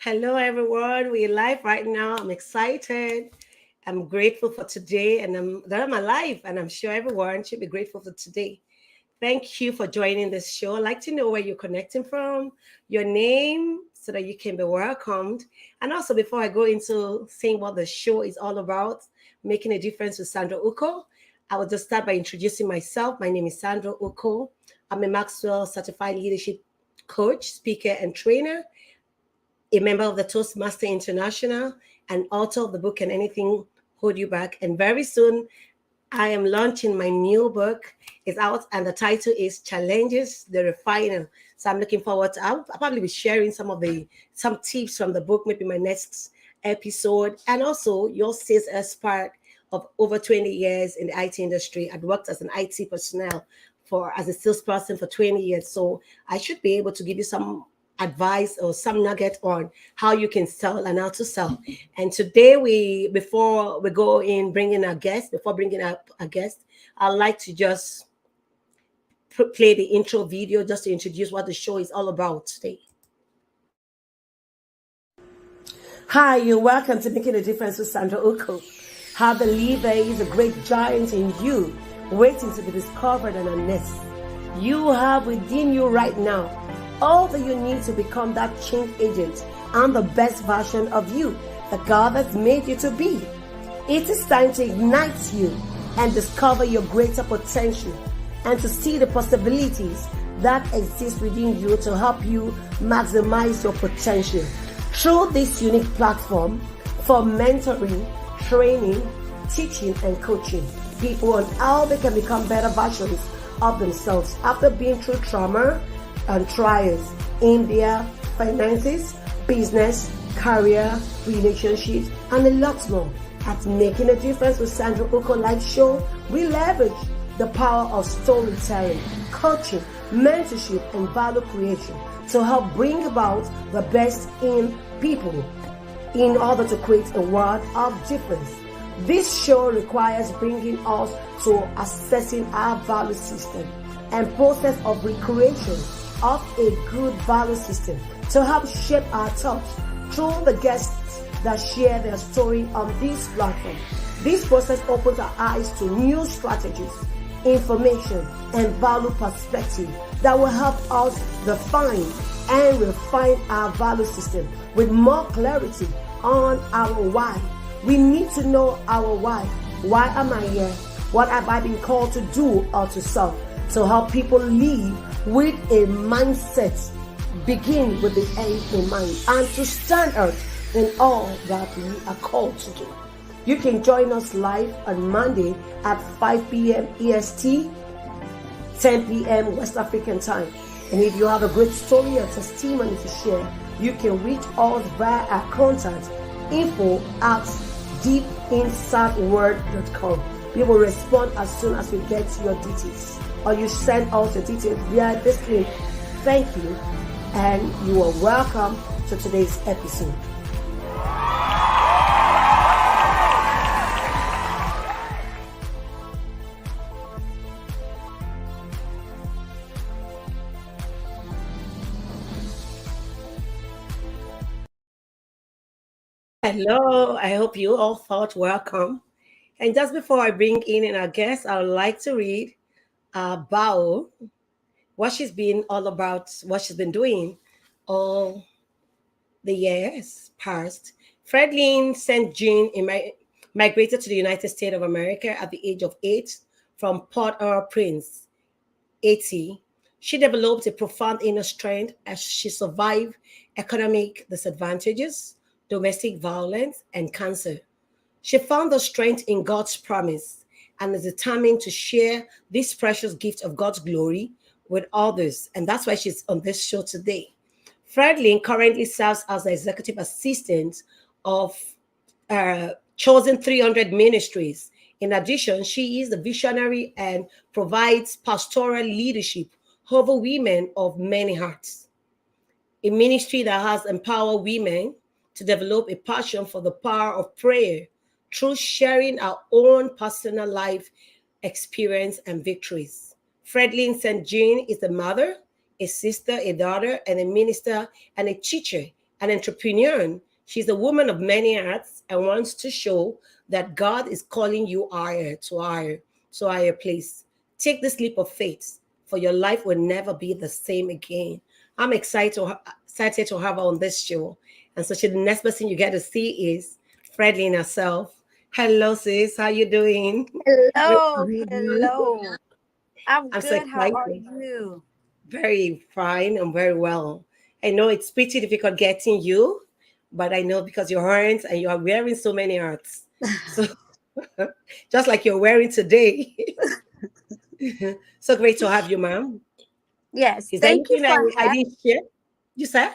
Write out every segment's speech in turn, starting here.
Hello, everyone. We're live right now. I'm excited. I'm grateful for today, and I'm alive, and I'm sure everyone should be grateful for today. Thank you for joining this show. I'd like to know where you're connecting from, your name, so that you can be welcomed. And also, before I go into saying what the show is all about, making a difference with Sandra Ukoh, I will just start by introducing myself. My name is Sandra Ukoh. I'm a Maxwell Certified Leadership Coach, speaker, and trainer, a member of the Toastmaster International, and author of the book Can Anything Hold You Back. And very soon, I am launching my new book. It's out, and the title is Challenges the Refiner. So I'm looking forward to. I'll probably be sharing some tips from the book, maybe my next episode. And also, your sales as part of over 20 years in the IT industry. I've worked as an IT personnel as a salesperson for 20 years. So I should be able to give you some advice or some nugget on how you can sell and how to sell. And today before we go in before bringing up a guest, I'd like to just play the intro video just to introduce what the show is all about today. Hi, you're welcome to Making a Difference with Sandra Ukoh. How the believer is a great giant in you, waiting to be discovered and unearthed. You have within you right now all that you need to become that change agent and the best version of you that God has made you to be. It is time to ignite you and discover your greater potential and to see the possibilities that exist within you to help you maximize your potential. Through this unique platform for mentoring, training, teaching, and coaching people on how they can become better versions of themselves after being through trauma and trials in their finances, business, career, relationships, and a lot more. At Making a Difference with Sandra Ukoh Live Show, we leverage the power of storytelling, coaching, mentorship, and value creation to help bring about the best in people in order to create a world of difference. This show requires bringing us to assessing our value system and process of recreation of a good value system to help shape our thoughts through the guests that share their story on this platform. This process opens our eyes to new strategies, information, and value perspective that will help us define and refine our value system with more clarity on our why. We need to know our why. Why am I here? What have I been called to do or to solve? To help people live with a mindset, begin with the end in mind, and to stand out in all that we are called to do. You can join us live on Monday at 5 p.m. EST, 10 p.m. West African time. And if you have a great story or testimony to share, you can reach us via our contact info@deepinsideword.com. We will respond as soon as we get your details, or you send us the details via this link. Thank you, and you are welcome to today's episode. Hello, I hope you all felt welcome. And just before I bring in our guest, I would like to read about what she's been all about, what she's been doing all the years past. Freudline St. Jean migrated to the United States of America at the age of 8 from Port-au-Prince, Haiti. She developed a profound inner strength as she survived economic disadvantages, domestic violence, and cancer. She found the strength in God's promise and is determined to share this precious gift of God's glory with others. And that's why she's on this show today. Freudline currently serves as the executive assistant of Chosen 300 Ministries. In addition, she is the visionary and provides pastoral leadership over women of many hearts, a ministry that has empowered women to develop a passion for the power of prayer through sharing our own personal life experience and victories. Freudline St. Jean is a mother, a sister, a daughter, and a minister and a teacher an entrepreneur. She's a woman of many hats and wants to show that God is calling you higher to higher place. Take this leap of faith, for your life will never be the same again. I'm excited to have her on this show. And so the next person you get to see is Freudline herself. Hello, sis. How you doing? Great to Hello, have you. hello. I'm I'm so good. How are excited. you? Very fine and very well. I know it's pretty difficult getting you, but I know because you're orange and you are wearing so many hats. So just like you're wearing today. So great to have you, ma'am. Yes, Is there thank you anything for I didn't share? You said?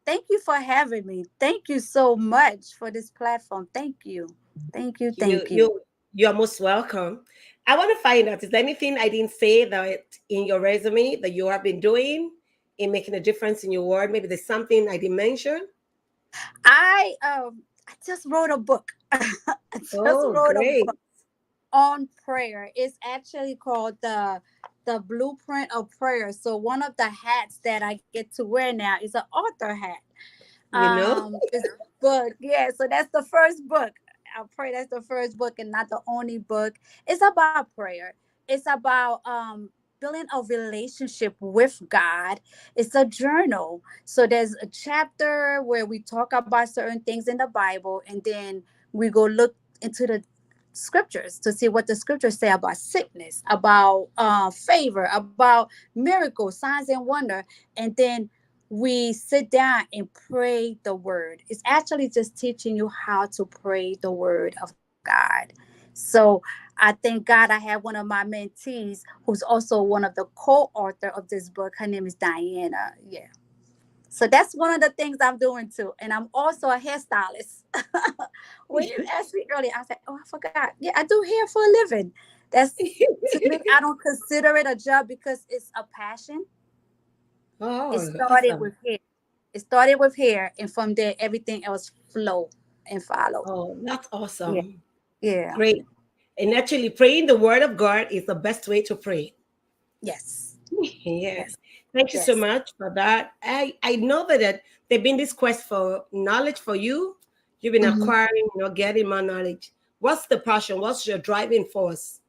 thank you for having me. Thank you so much for this platform. Thank you. Thank you. You Thank you. you you are most welcome. I want to find out, is there anything I didn't say that in your resume that you have been doing in making a difference in your world? Maybe there's something I didn't mention. I just wrote a book. I just Oh, wrote a great. book on prayer. It's actually called the Blueprint of Prayer. So one of the hats that I get to wear now is an author hat. You know? This book, yeah. So that's the first book. I pray that's the first book and not the only book. It's about prayer. It's about building a relationship with God. It's a journal. So there's a chapter where we talk about certain things in the Bible, and then we go look into the scriptures to see what the scriptures say about sickness, about favor, about miracles, signs, and wonder. And then we sit down and pray the word. It's actually just teaching you how to pray the word of God. So I thank God I have one of my mentees who's also one of the co-author of this book. Her name is Diana. Yeah. So that's one of the things I'm doing too. And I'm also a hairstylist. When you asked me earlier, I said, oh, I forgot. Yeah, I do hair for a living. That's to me, I don't consider it a job because it's a passion. It Oh, started awesome. with hair. It started with hair, and from there, everything else flow and follow. Oh, that's Yeah, awesome. yeah, Great. And actually, praying the word of God is the best way to pray. yes, Yes. yes, Thank you so yes. much for that. I know that there's been this quest for knowledge for you. You've been Mhm. acquiring, getting more knowledge. What's the passion? What's your driving force?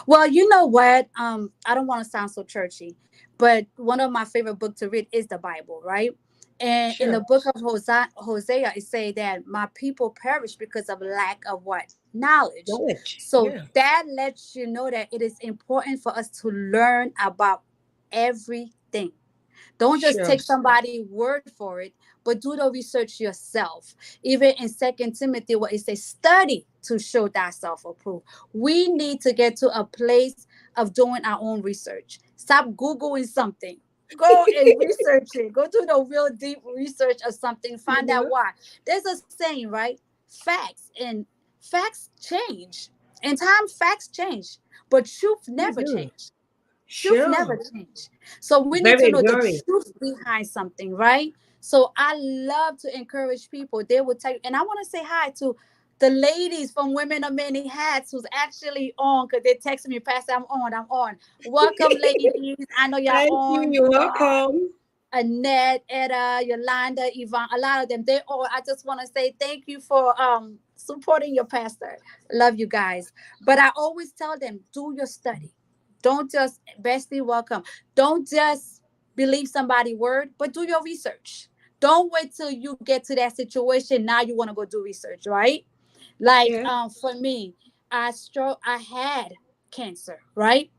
Well, you know what? I don't want to sound so churchy, but one of my favorite books to read is the Bible, right? And in Sure. the book of Hosea, it say that my people perish because of lack of what? Knowledge. Knowledge. So Yeah. that lets you know that it is important for us to learn about everything. Don't just Sure. take somebody's word for it, but do the research yourself. Even in Second Timothy, where it says, study to show thyself approved. We need to get to a place of doing our own research. Stop Googling something. Go and research it. Go do the real deep research of something. You Find out know, why. There's a saying, right? Facts and facts change. In time, facts change, but truth you never do. change. Truth never Sure. change. So we need to Very know the enduring. truth behind something, right? So I love to encourage people. They will tell you, and I want to say hi to the ladies from Women of Many Hats who's actually on because they texted me, Pastor, I'm on, I'm on. Welcome, ladies. I know y'all Thank you. on. You're welcome. Annette, Etta, Yolanda, Yvonne, a lot of them. They all, I just want to say thank you for supporting your pastor. Love you guys. But I always tell them, do your study. Don't just bestie welcome. Don't just believe somebody's word, but do your research. Don't wait till you get to that situation. Now you want to go do research, right? Like Yeah. for me, I had cancer, right?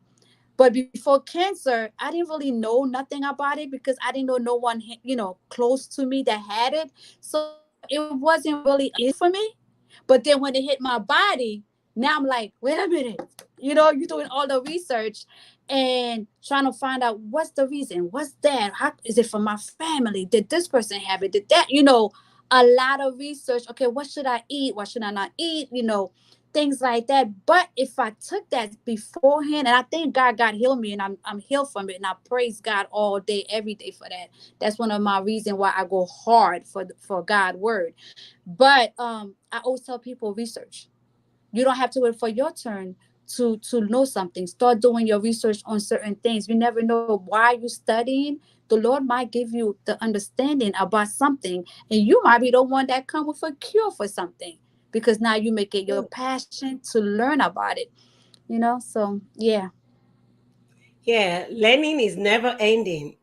But before cancer, I didn't really know nothing about it because I didn't know no one, close to me that had it. So it wasn't really an issue for me. But then when it hit my body, now I'm like, wait a minute. You're doing all the research and trying to find out what's the reason, what's that, how is it from my family? Did this person have it? Did that? A lot of research. Okay, what should I eat? What should I not eat? Things like that. But if I took that beforehand, and I think God healed me, and I'm healed from it, and I praise God all day, every day for that. That's one of my reasons why I go hard for God word. But I always tell people research. You don't have to wait for your turn to know something. Start doing your research on certain things. You never know why you're studying. The Lord might give you the understanding about something, and you might be the one that come with a cure for something, because now you make it your passion to learn about it. So yeah. Yeah, learning is never ending.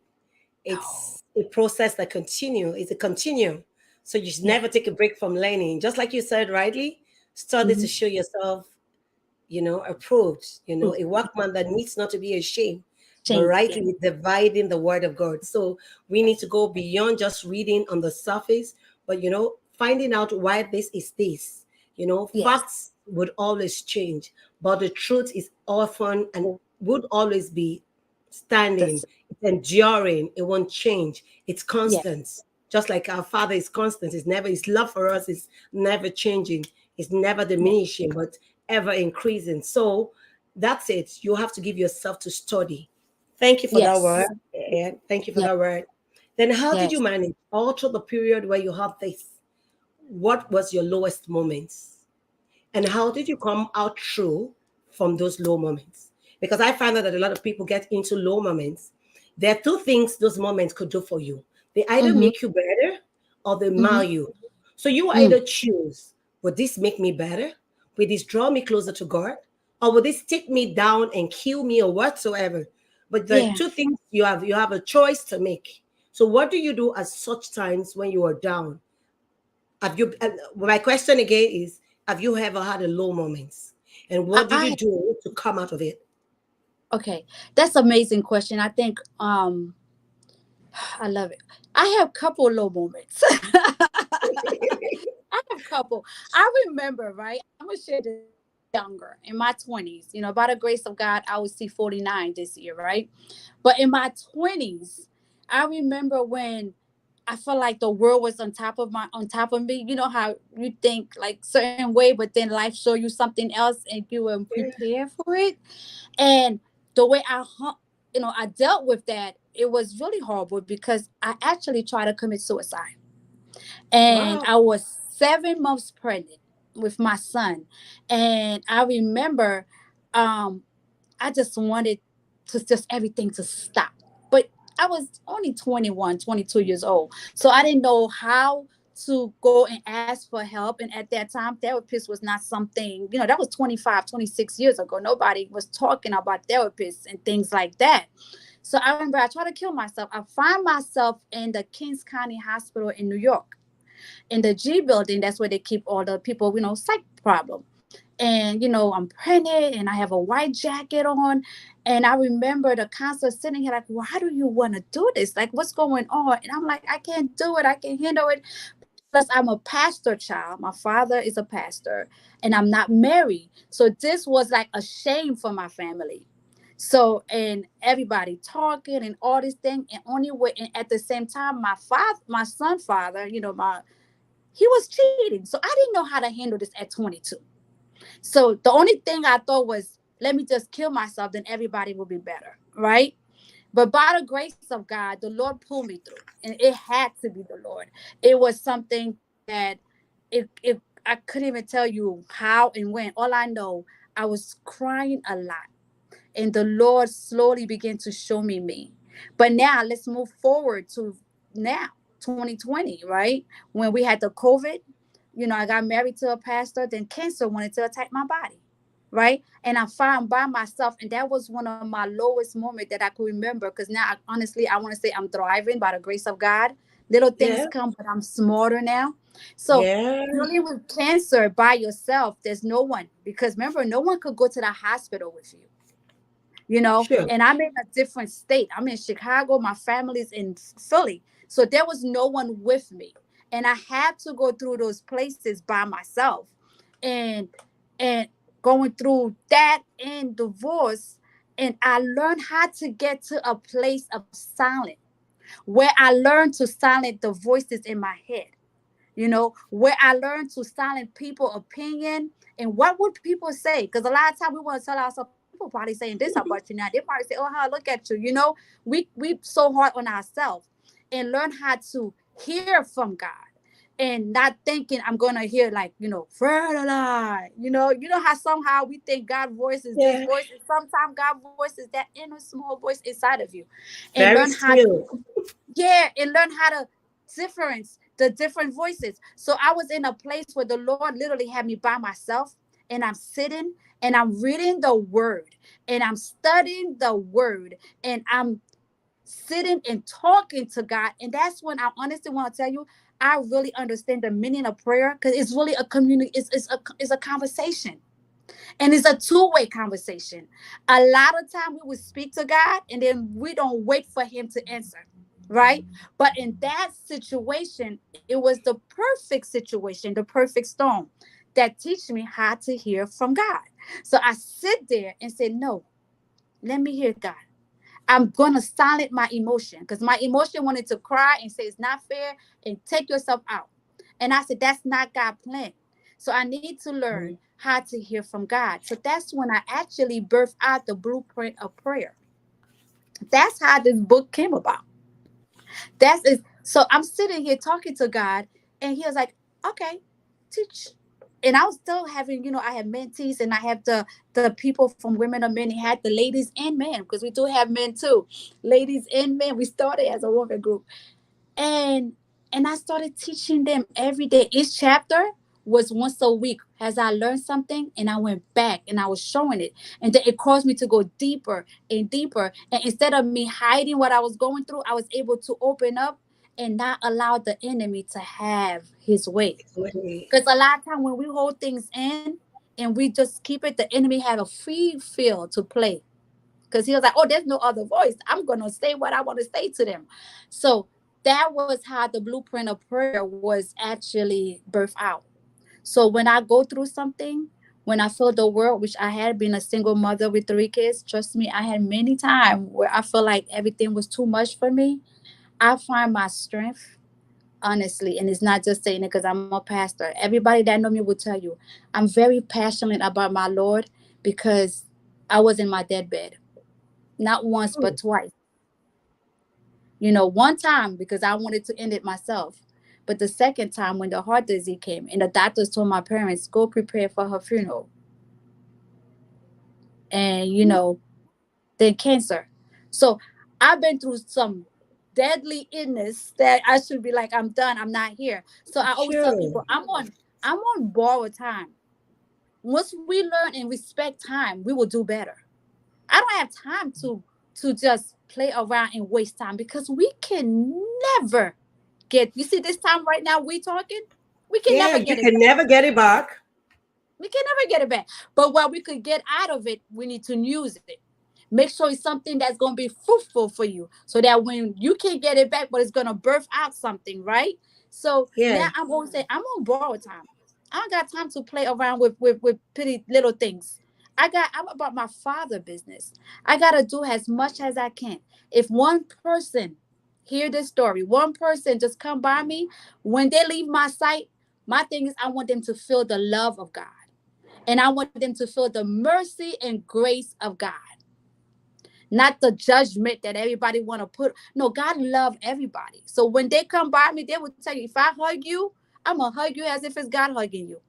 It's a process that continue. It's a continuum. So you should Yeah. never take a break from learning. Just like you said rightly, study to Hmm. show yourself, approved, Proof. a workman that needs not to be ashamed, but Change. Yeah. rightly dividing the word of God. So we need to go beyond just reading on the surface, but finding out why this is this. Yes. Facts would always change, but the truth is often and would always be standing. That's It's enduring. It won't change. It's yeah. constant. Just like our Father is constant. His love for us is never changing. It's never Yeah. diminishing, but ever increasing. So that's it. You have to give yourself to study. Thank you for that word. Yes. Yeah, thank you for Yeah. that word. Then how did you Yes. manage all through the period where you had this? What was your lowest moments? And how did you come out through from those low moments? Because I find out that a lot of people get into low moments. There are two things those moments could do for you. They either Mm-hmm. make you better or they mar Mm-hmm. you. So you Mm. either choose, would this make me better? Will this draw me closer to God? Or will this take me down and kill me or whatsoever? But there are Yeah. two things you have a choice to make. So what do you do at such times when you are down? My question again is, have you ever had a low moments? And what did you I do to come out of it? Okay. That's amazing question. I think I love it. I have couple low moments. I have couple. I remember, right? I'm gonna share this. Younger in my 20s, by the grace of God, I will see 49 this year, right? But in my 20s, I remember when I felt like the world was on top of me. You know how you think like certain way, but then life show you something else and you weren't Yeah. prepared for it. And the way I dealt with that, it was really horrible because I actually tried to commit suicide. And Wow. I was 7 months pregnant with my son. And I remember um, I just wanted to just everything to stop. But I was only 21, 22 years old. So I didn't know how to go and ask for help. And at that time, therapist was not something, that was 25, 26 years ago. Nobody was talking about therapists and things like that. So I remember I tried to kill myself. I find myself in the Kings County Hospital in New York, in the G building. That's where they keep all the people, psych problem. And I'm pregnant and I have a white jacket on. And I remember the counselor sitting here like, why do you want to do this? Like, what's going on? And I'm like, I can't do it. I can't handle it. Plus, I'm a pastor child. My father is a pastor and I'm not married. So this was like a shame for my family. So, and everybody talking and all this thing. And only way, and at the same time, my son father, he was cheating. So I didn't know how to handle this at 22. So the only thing I thought was, let me just kill myself, then everybody will be better, right? But by the grace of God, the Lord pulled me through, and it had to be the Lord. It was something that it I couldn't even tell you how and when. All I know, I was crying a lot, and the Lord slowly began to show me. But now let's move forward to now, 2020, right? When we had the COVID, I got married to a pastor, then cancer wanted to attack my body, right? And I found by myself, and that was one of my lowest moments that I could remember. Because now, honestly, I want to say I'm thriving by the grace of God. Little things Yeah. come, but I'm smarter now. So Yeah. dealing with cancer by yourself, there's no one, because remember, no one could go to the hospital with you. Sure. And I'm in a different state. I'm in Chicago. My family's in Philly. So there was no one with me. And I had to go through those places by myself. And and going through that and divorce. And I learned how to get to a place of silence where I learned to silence the voices in my head, where I learned to silence people opinion and what would people say? Because a lot of time we want to tell ourselves, people probably saying this about you now. They probably say, oh, how look at you. We so hard on ourselves, and learn how to hear from God. and not thinking I'm gonna hear like, Freudline. You know how somehow we think God voice is this Yeah. voice, and sometimes God voice is that inner small voice inside of you. And Very learn how still. yeah, and learn how to difference the different voices. So I was in a place where the Lord literally had me by myself, and I'm sitting and I'm reading the word, and I'm studying the word, and I'm sitting and talking to God. And that's when I honestly want to tell you, I really understand the meaning of prayer, because it's really a community, it's a conversation. And it's a two-way conversation. A lot of time we would speak to God and then we don't wait for him to answer. Right. But in that situation, it was the perfect situation, the perfect storm that teach me how to hear from God. So I sit there and say, no, let me hear God. I'm gonna silence my emotion, because my emotion wanted to cry and say it's not fair and take yourself out. And I said that's not God's plan. So I need to learn Mhm. how to hear from God. So that's when I actually birthed out the blueprint of prayer. That's how this book came about. That's it. So I'm sitting here talking to God, and he was like, "Okay, teach." And I was still having, I had mentees, and I have the people from Women of Men. He had the ladies and men, because we do have men too, ladies and men. We started as a woman group, and I started teaching them every day. Each chapter was once a week as I learned something, and I went back and I was showing it, and then it caused me to go deeper and deeper. And instead of me hiding what I was going through, I was able to open up and not allow the enemy to have his way. Wait. Because a lot of time when we hold things in and we just keep it, the enemy have a free field to play, because he was like, "Oh, there's no other voice. I'm gonna say what I want to say to them." So that was how the blueprint of prayer was actually birthed out. So when I go through something, when I feel the world, which I had been a single mother with 3 kids, trust me, I had many times where I feel like everything was too much for me. I find my strength, honestly, and it's not just saying it because I'm a pastor. Everybody that know me will tell you I'm very passionate about my Lord, because I was in my deathbed, not once but Mm. twice. One time because I wanted to end it myself. But the second time, when the heart disease came and the doctors told my parents, go prepare for her funeral. And, then cancer. So I've been through some deadly illness that I should be like, I'm done. I'm not here. So I always tell Sure. people, I'm on borrowed time. Once we learn and respect time, we will do better. I don't have time to just play around and waste time, because we can never get, you see this time right now we talking, we can Yeah, never you get it can back. never get it back. We can never get it back. But what we could get out of it, we need to use it. Make sure it's something that's going to be fruitful for you, so that when you can't get it back, but it's going to birth out something, right? So now Yeah. I'm always saying I'm on borrowed time. I don't got time to play around with pretty little things. I'm about my father business. I gotta do as much as I can. If one person hear this story, one person just come by me, when they leave my sight, my thing is I want them to feel the love of God. And I want them to feel the mercy and grace of God, not the judgment that everybody want to put. No, God love everybody. So when they come by me, they will tell you, if I hug you, I'm gonna hug you as if it's God hugging you,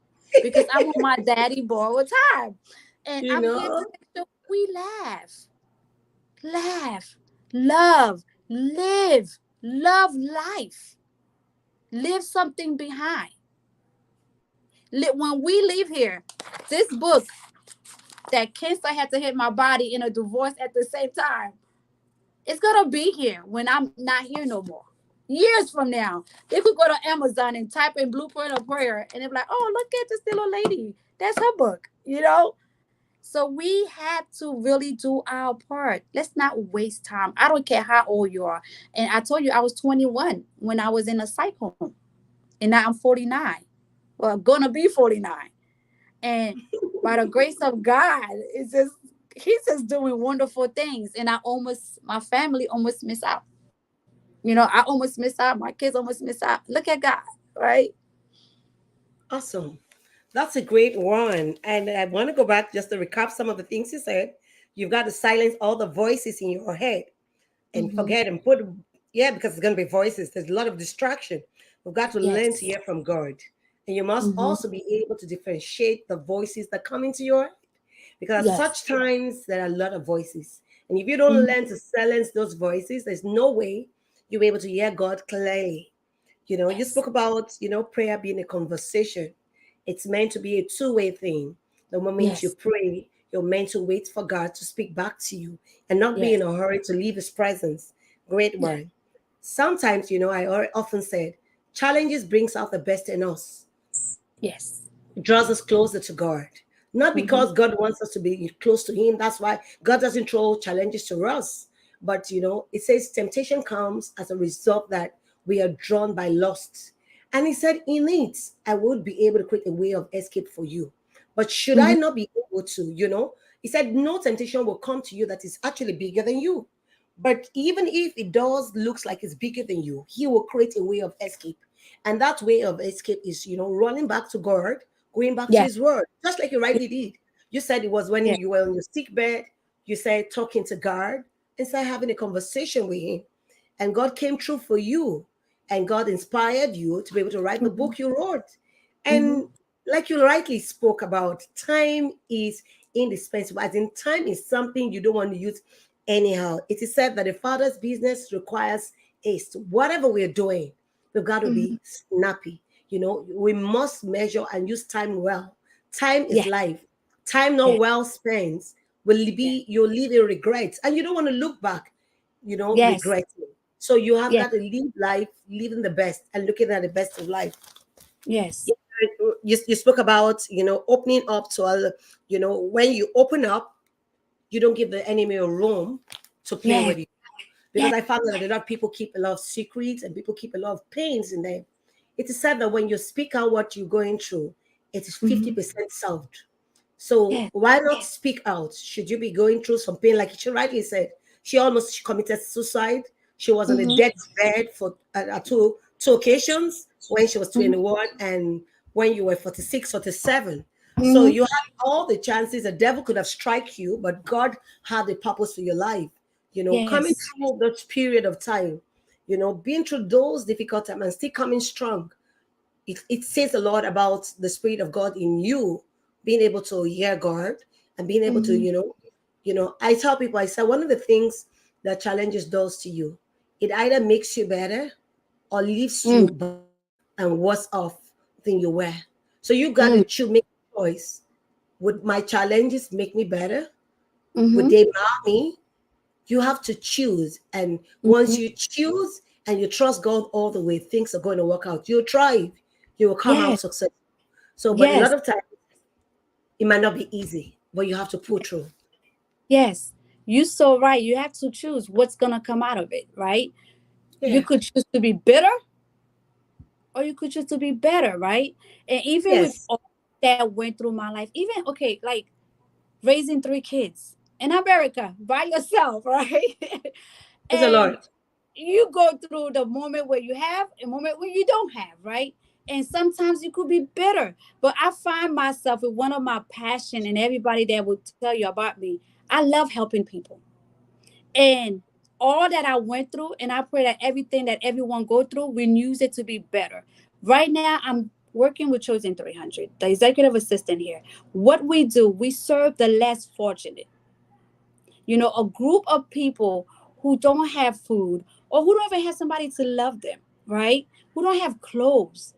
because I'm on my daddy borrowed time, and You I'm here know? to make sure we laugh, love, live, love life, leave something behind. When we leave here, this book that cancer had to hit my body in a divorce at the same time, it's gonna be here when I'm not here no more. Years from now, they could go to Amazon and type in Blueprint of Prayer, and they're like, "Oh, look at this little lady. That's her book." So we have to really do our part. Let's not waste time. I don't care how old you are. And I told you I was 21 when I was in a psych home, and now I'm 49. Well, I'm gonna be 49. And by the grace of God, it's just He's just doing wonderful things. And my family almost miss out. I almost miss out. My kids almost miss out. Look at God, right? Awesome. That's a great one. And I want to go back just to recap some of the things you said. You've got to silence all the voices in your head and Mm-hmm. forget and put, Yeah, because it's going to be voices. There's a lot of distraction. We've got to learn to Yes. hear from God. And you must Mm-hmm. also be able to differentiate the voices that come into your head. Because Yes. such times there are a lot of voices. And if you don't Mm-hmm. learn to silence those voices, there's no way you'll be able to hear God clearly. You Yes. spoke about, prayer being a conversation. It's meant to be a two-way thing. The moment you Yes. pray, you're meant to wait for God to speak back to you and not be Yes. in a hurry to leave his presence. Great Yes. word. Sometimes, often said, challenges brings out the best in us. Yes. It draws us closer to God. Not Mm-hmm. because God wants us to be close to Him. That's why God doesn't throw challenges to us. But, it says temptation comes as a result that we are drawn by lust. And He said, in it, I would be able to create a way of escape for you. But should I Mm-hmm. not be able to, He said, no temptation will come to you that is actually bigger than you. But even if it does looks like it's bigger than you, He will create a way of escape. And that way of escape is, running back to God, going back to Yes. his word, just like you rightly did. You said it was when Yes. you were on your sick bed, you said talking to God, and started having a conversation with him. And God came through for you. And God inspired you to be able to write the Mm-hmm. book you wrote. Mm-hmm. And like you rightly spoke about, time is indispensable. As in, time is something you don't want to use anyhow. It is said that the Father's business requires haste. Whatever we're doing, we've got to Mm-hmm. be snappy. We must measure and use time well. Time is Yes. life. Time not Yes. well spent will Yes. be you'll live in regret, and you don't want to look back, Yes. regretting. So you have Yes. got to live life, living the best and looking at the best of life. Yes. You spoke about opening up to other. When you open up, you don't give the enemy a room to play Yes. with you, because Yes. I found that a lot of people keep a lot of secrets and people keep a lot of pains in them. It is said that when you speak out what you're going through, it is Mm-hmm. 50% solved. So Yes. why not speak out? Should you be going through some pain? Like she rightly said, she almost committed suicide. She was on the Mm-hmm. deathbed for two occasions, when she was Mm-hmm. 21 and when you were 46, 47. So Mm-hmm. you had all the chances. The devil could have struck you, but God had a purpose for your life. Coming Yes. through that period of time, being through those difficult times and still coming strong, it says a lot about the spirit of God in you, being able to hear God and being able to, Mm-hmm. I tell people, I say one of the things that challenges does to you, it either makes you better or leaves Mm. you back and worse off than you were. So you got to Mm. choose, make a choice. Would my challenges make me better? Would Mm-hmm. they harm me? You have to choose. And once Mm-hmm. you choose and you trust God all the way, things are going to work out. You'll thrive. You will come out Yes. successful. So, but a Yes. lot of times it might not be easy, but you have to pull through. Yes. You so right. You have to choose what's gonna come out of it, right? You Yeah. could choose to be bitter or you could choose to be better, right? And even with Yes. all that went through my life, even okay, like raising three kids in America by yourself, right? It's a And lot. you go through the moment where you have a moment where you don't have, right? And sometimes you could be bitter. But I find myself with one of my passion, and everybody that will tell you about me, I love helping people. And all that I went through, and I pray that everything that everyone go through, we use it to be better. Right now, I'm working with Chosen 300, the executive assistant here. What we do, we serve the less fortunate. A group of people who don't have food or who don't even have somebody to love them, right? Who don't have clothes.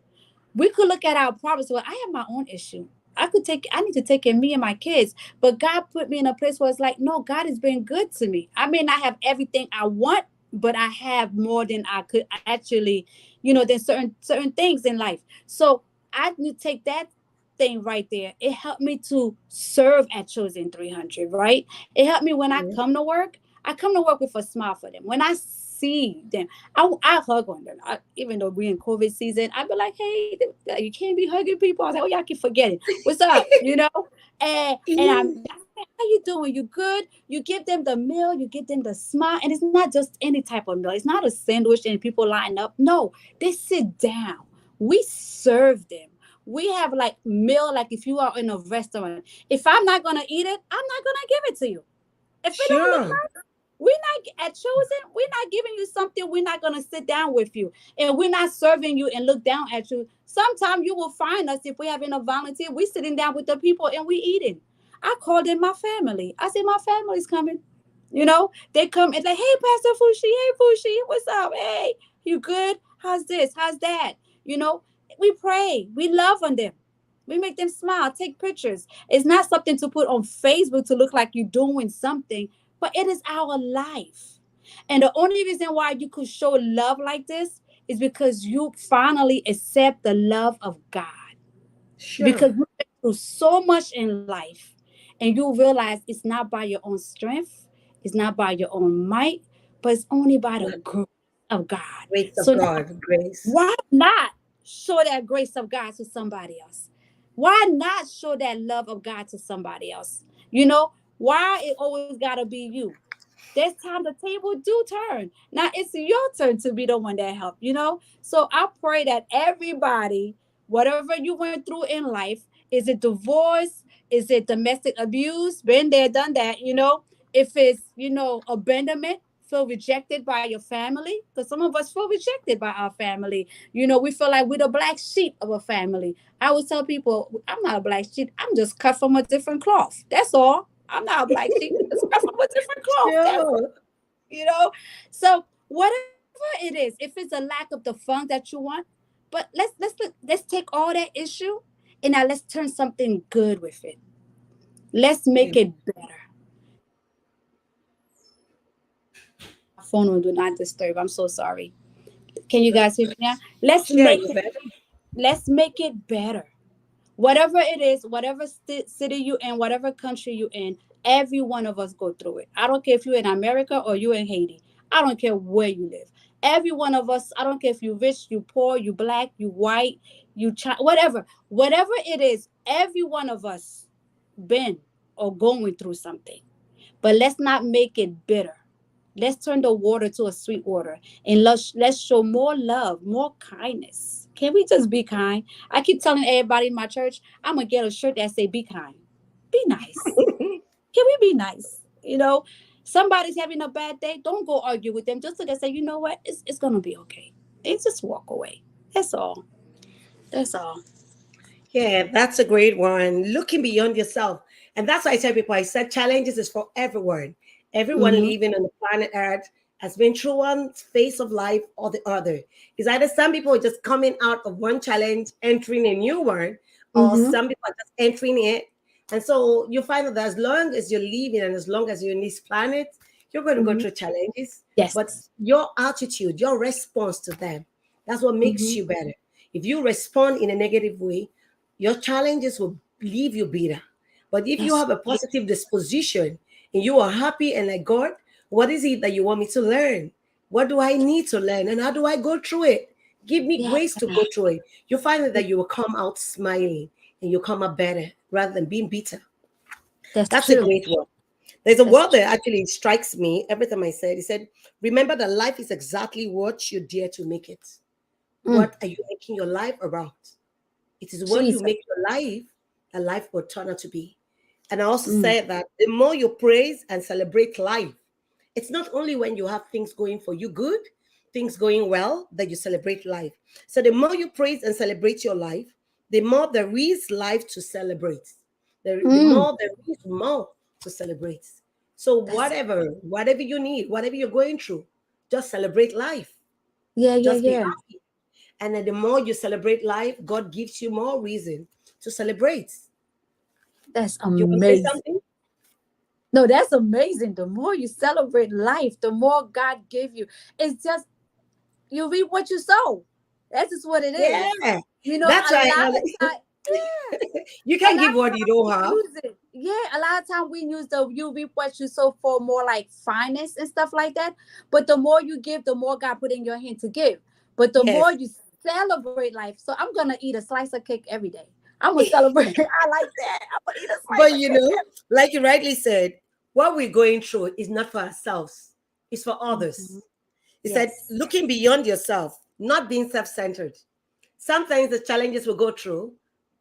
We could look at our problems. Well, I have my own issue. I need to take care of me and my kids. But God put me in a place where it's like, no, God has been good to me. I may not have everything I want, but I have more than I could actually, there's certain things in life. So I need to take that thing right there. It helped me to serve at Chosen 300, right? It helped me when I Mhm. come to work. I come to work with a smile for them. When I see them, I hug on them. Even though we're in COVID season, I'd be like, hey, you can't be hugging people. I was like, oh, y'all keep forgetting. What's up? And I'm Yeah. how you doing? You good? You give them the meal, you give them the smile, and it's not just any type of meal. It's not a sandwich and people line up. No, they sit down. We serve them. We have like meal, like if you are in a restaurant. If I'm not gonna eat it, I'm not gonna give it to you. If it don't look Sure. nice. We're not at chosen. We're not giving you something. We're not gonna sit down with you, and we're not serving you and look down at you. Sometimes you will find us if we having a volunteer. We sitting down with the people and we eating. I called in my family. I said my family's coming. They come and like, hey, Pastor Fushi, hey Fushi, what's up? Hey, you good? How's this? How's that? You know, we pray. We love on them. We make them smile, take pictures. It's not something to put on Facebook to look like you're doing something, but it is our life. And the only reason why you could show love like this is because you finally accept the love of God. Sure. Because you've been through so much in life and you realize it's not by your own strength, it's not by your own might, but it's only by the Not grace of God. grace of So now, God, grace. why not show that grace of God to somebody else? Why not show that love of God to somebody else? Why it always gotta be you? There's time the table do turn. Now it's your turn to be the one that help. So I pray that everybody, whatever you went through in life, is it divorce? Is it domestic abuse? Been there, done that. If it's abandonment, feel rejected by your family, because some of us feel rejected by our family. We feel like we're the black sheep of a family. I always tell people, I'm not a black sheep. I'm just cut from a different cloth. That's all. I'm not a black sheep. It's cut from a different cloth. That's all. Sure. You know. So whatever it is, if it's a lack of the funds that you want, but let's take all that issue and now let's turn something good with it. Let's Yeah. make it better. My phone will do not disturb. I'm so sorry. Can you guys hear me now? Let's Sure, make you it. better. Let's make it better. Whatever it is, whatever city you in, whatever country you in, every one of us go through it. I don't care if you're in America or you're in Haiti. I don't care where you live. Every one of us, I don't care if you rich, you poor, you black, you white, whatever it is, every one of us been or going through something. But let's not make it bitter. Let's turn the water to a sweet water, and let's show more love, more kindness. Can we just be kind? I keep telling everybody in my church, I'm gonna get a shirt that say "Be kind, be nice." Can we be nice? Somebody's having a bad day. Don't go argue with them. Just look and say, you know what? It's gonna be okay. And just walk away. That's all. That's all. Yeah, that's a great one. Looking beyond yourself. And that's why I tell people, I said challenges is for everyone. Everyone Mm-hmm. living on the planet Earth has been through one phase of life or the other. It's either some people are just coming out of one challenge, entering a new one, or Mm-hmm. some people are just entering it. And so you find that as long as you're living and as long as you're in this planet, you're going to go Mm-hmm. through challenges. But Yes. your attitude, your response to them, that's what makes Mm-hmm. you better. If you respond in a negative way, your challenges will leave you bitter. But if you That's have a positive disposition and you are happy and like, God, what is it that you want me to learn? What do I need to learn? And how do I go through it? Give me yeah. grace to go through it. You find that you will come out smiling and you come out better rather than being bitter. That's That's a true. great word. There's a That's word true. that actually strikes me every time I say it. He said, remember that life is exactly what you dare to make it. Mm. What are you making your life about? It is what you Jesus. make your life, a life will turn out to be. And I also Mm. said that the more you praise and celebrate life, it's not only when you have things going for you good, things going well, that you celebrate life. So the more you praise and celebrate your life, the more there is life to celebrate. The Mm. more there is more to celebrate. So That's whatever you need, whatever you're going through, just celebrate life. yeah, yeah, Just be yeah. happy. And then the more you celebrate life, God gives you more reason to celebrate. That's You want to say amazing. something? No, that's amazing. The more you celebrate life, the more God give you. It's just you reap what you sow. That's just what it is. Yeah. A That's why lot of time, yeah, you a can lot give of what time you don't we have. use it. Yeah, a lot of time we use the you reap what you sow for more like finance and stuff like that. But the more you give, the more God put in your hand to give. But the more Yes. you celebrate life, so I'm gonna eat a slice of cake every day. I'm gonna celebrate. I like that. I'm gonna eat a But slice of you cake. know, like you rightly said, what we're going through is not for ourselves, it's for Mhm. others. He said, Yes. looking beyond yourself, not being self centered. Sometimes the challenges we go through,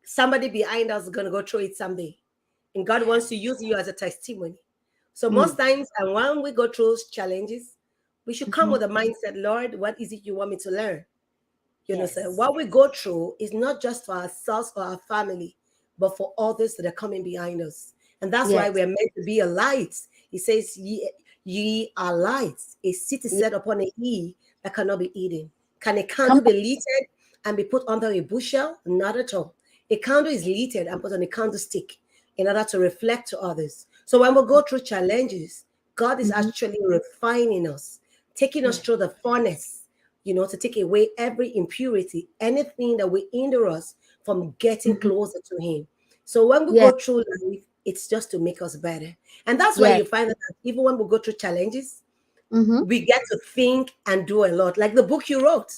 somebody behind us is going to go through it someday. And God wants to Yes. use you as a testimony. So most times, and when we go through challenges, we should come Mhm. with a mindset, Lord, what is it you want me to learn? You know, so Yes. what we go through is not just for ourselves or our family, but for others that are coming behind us. And that's why Yes. we're meant to be a light. He says, ye are lights, a city Ye- set upon a hill that cannot be hidden. Can a Come candle be lighted and be put under a bushel? Not at all. A candle is lighted and put on a candlestick in order to reflect to others. So when we go through challenges, God is on. Mhm. actually refining us, taking us Yeah. through the furnace, to take away every impurity, anything that will hinder us from getting Mhm. closer to Him. So when we Yes. go through life, it's just to make us better. And that's why Yes. you find that even when we go through challenges, Mm-hmm. we get to think and do a lot. Like the book you wrote.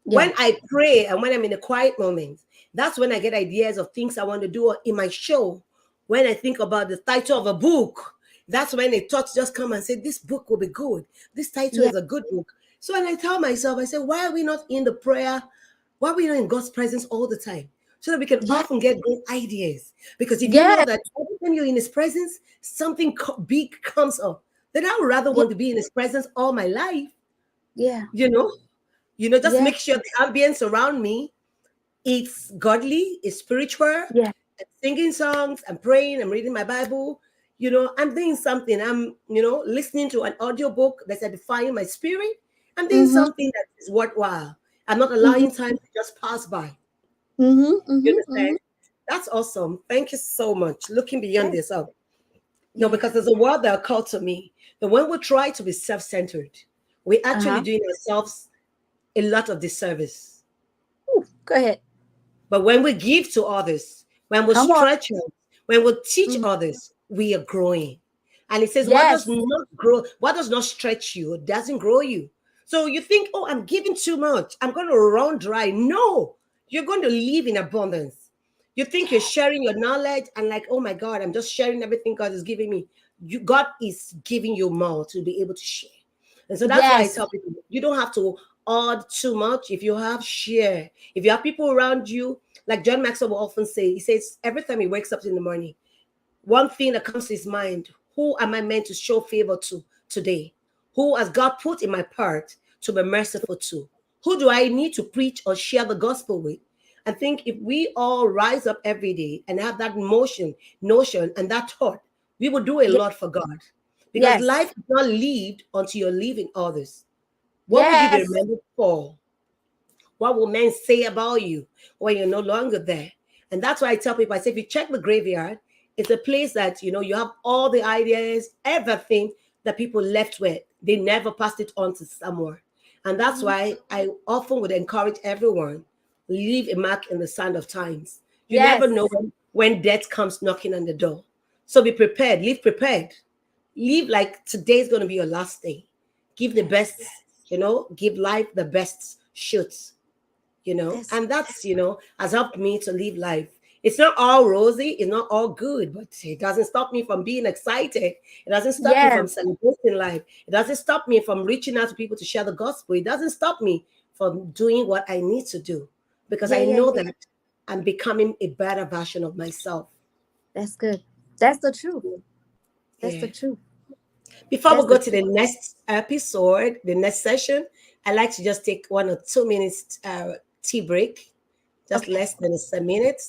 Yeah. When I pray and when I'm in a quiet moment, that's when I get ideas of things I want to do in my show. When I think about the title of a book, that's when a thought just come and say, this book will be good. This title Yeah. is a good book. So when I tell myself, I say, why are we not in the prayer? Why are we not in God's presence all the time? So that we can Yeah. often get good ideas. Because if you know Yeah. that every time you're in His presence, something big comes up, then I would rather Yeah. want to be in His presence all my life, Yeah. you know? Just Yeah. make sure the ambience around me, it's godly, it's spiritual. Yeah. I'm singing songs, I'm praying, I'm reading my Bible. I'm doing something. I'm, listening to an audiobook that's edifying my spirit. I'm doing Mm-hmm. something that is worthwhile. I'm not Mm-hmm. allowing time to just pass by. Mm-hmm. You Mm-hmm. Mm-hmm. understand? That's awesome. Thank you so much. Looking beyond Yes. this up. No, Yeah. because there's a word that occurred to me that when we try to be self-centered, we're actually Uh-huh. doing ourselves a lot of disservice. Ooh, go ahead. But when we give to others, when we Come on. stretch others, when we teach Mhm. others, we are growing. And it says, what does Yes. not grow, what does not stretch you, doesn't grow you. So you think, oh, I'm giving too much, I'm going to run dry. No, you're going to live in abundance. You think you're sharing your knowledge and like, oh my God, I'm just sharing everything God is giving me. God is giving you more to be able to share. And so that's why I Yes. tell people, you don't have to add too much. If you have, share. If you have people around you, like John Maxwell will often say, he says every time he wakes up in the morning, one thing that comes to his mind: who am I meant to show favor to today? Who has God put in my part to be merciful to? Who do I need to preach or share the gospel with? I think if we all rise up every day and have that notion, and that thought, we will do a Ye- lot for God. Because Yes. life is not lived until you're leaving others. What will you be Yes. remembered for? What will men say about you when you're no longer there? And that's why I tell people, I say, if you check the graveyard, it's a place that, you have all the ideas, everything that people left with. They never passed it on to someone. And that's Mhm. why I often would encourage everyone, leave a mark in the sand of times. You never know Yes. when death comes knocking on the door. So be prepared, live prepared. Live like today's going to be your last day. Give the best, Yes. give life the best shoots, That's and that's, has helped me to live life. It's not all rosy, it's not all good, but it doesn't stop me from being excited. It doesn't stop me from yes. celebrating life. It doesn't stop me from reaching out to people to share the gospel. It doesn't stop me from doing what I need to do because Yeah, I yeah, know yeah. that I'm becoming a better version of myself. That's good. That's the truth. That's the Yeah. truth. Before we That's go the to truth. the next episode, the next session, I like to just take 1 or 2 minutes tea break, just Okay. less than a minute.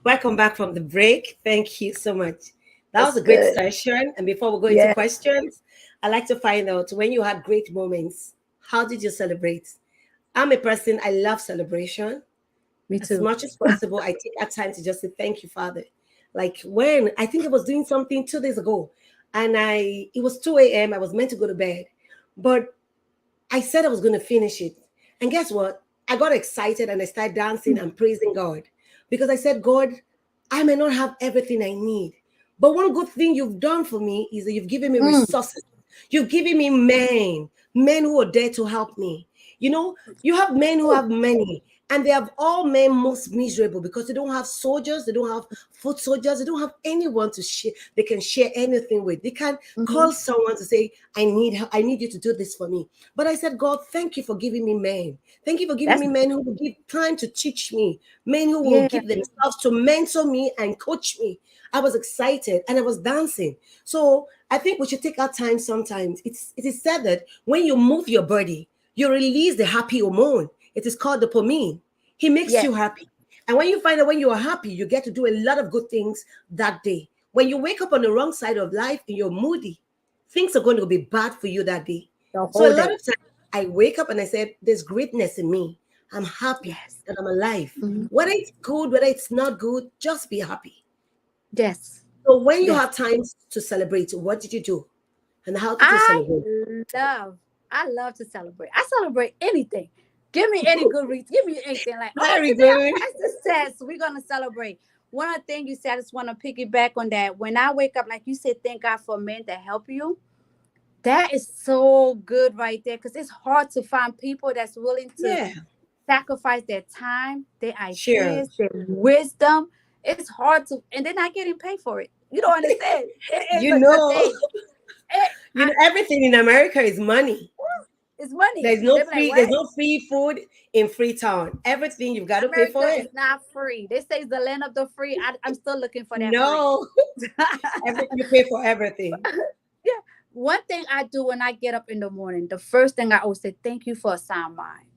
Welcome back from the break. Thank you so much. That was That's a great good. session. And before we go into Yeah. questions, I'd like to find out when you had great moments, how did you celebrate? I'm a person, I love celebration. Me As too. much as possible, I take that time to just say, thank you, Father. Like when I think I was doing something 2 days ago, and it was 2 a.m. I was meant to go to bed, but I said I was going to finish it. And guess what? I got excited and I started dancing and praising God because I said, God, I may not have everything I need. But one good thing you've done for me is that you've given me Mm. resources. You've given me men who are there to help me. You know, you have men who have money, and they have all men most miserable because they don't have soldiers, they don't have foot soldiers, they don't have anyone to share, they can share anything with. They can Mm-hmm. call someone to say, I need you to do this for me. But I said, God, thank you for giving me men. Thank you for giving That's me men who will give time to teach me, men who will yeah. give themselves to mentor me and coach me. I was excited and I was dancing. So I think we should take our time sometimes. It is said that when you move your body, you release the happy hormone. It is called dopamine. He makes Yes. you happy. And when you find that when you are happy, you get to do a lot of good things that day. When you wake up on the wrong side of life and you're moody, things are going to be bad for you that day. The So a whole lot day. of times I wake up and I said, there's greatness in me. I'm happy Yes. that I'm alive. Mm-hmm. Whether it's good, whether it's not good, just be happy. Yes. So when you Yes. have times to celebrate, what did you do? And how did you I celebrate? love, I love to celebrate. I celebrate anything. Give me any good reason. Give me anything. Like, oh, Very today I good. passed this test. We're gonna celebrate. One of the things you said, I just want to piggyback on that. When I wake up, like you said, thank God for men that help you. That is so good right there. Because it's hard to find people that's willing to Yeah, sacrifice their time, their sure. ideas, their wisdom. It's hard to, and they're not getting paid for it. You don't understand. It is You a good know, thing. It, you know, everything in America is money. it's money. They be like, There's what? no free food in Freetown. Everything you've got to pay for America is it. not free. They say it's the land of the free. I'm still looking for that free. No, everything you pay for everything. Yeah. One thing I do when I get up in the morning, the first thing I always say, thank you for a sound mind.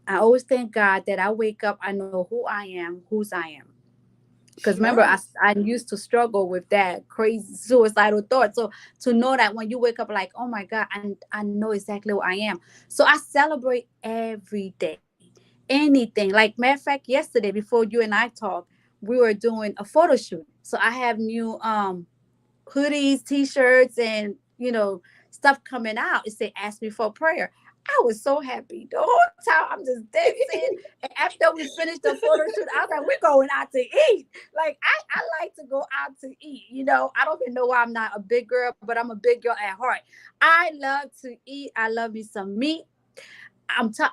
I always thank God that I wake up, I know who I am, whose I am. Because remember, Sure. I used to struggle with that crazy suicidal thought. So to know that when you wake up, like, oh my God, I know exactly who I am. So I celebrate every day. Anything. Like, matter of fact, yesterday before you and I talked, we were doing a photo shoot. So I have new hoodies, t-shirts, and stuff coming out. It said ask me for prayer. I was so happy the whole time. I'm just dancing. And after we finished the photo shoot, I was like, we're going out to eat. Like, I like to go out to eat. I don't even know why I'm not a big girl, but I'm a big girl at heart. I love to eat. I love me some meat. I'm t-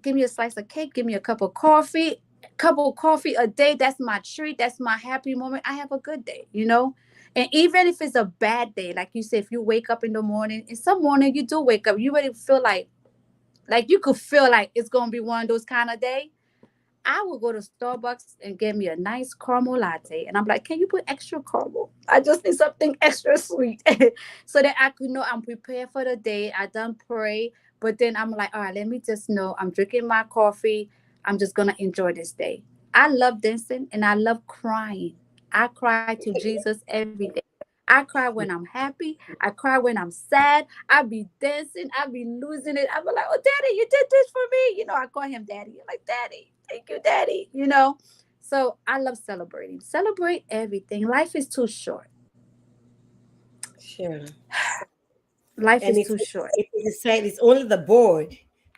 Give me a slice of cake, give me a cup of coffee. Cup of coffee a day, that's my treat, that's my happy moment. I have a good day. And even if it's a bad day, like you said, if you wake up in the morning, and some morning you do wake up, you really feel like you could feel like it's gonna be one of those kind of day. I will go to Starbucks and get me a nice caramel latte. And I'm like, can you put extra caramel? I just need something extra sweet so that I could know I'm prepared for the day. I done pray. But then I'm like, all right, let me just know I'm drinking my coffee. I'm just going to enjoy this day. I love dancing and I love crying. I cry to Jesus every day. I cry when I'm happy. I cry when I'm sad. I be dancing. I be losing it. I be like, oh, daddy, you did this for me. I call him daddy. I'm like, daddy, thank you, daddy. So I love celebrating. Celebrate everything. Life is too short. Sure. Life And is too short. it is said it's only the bored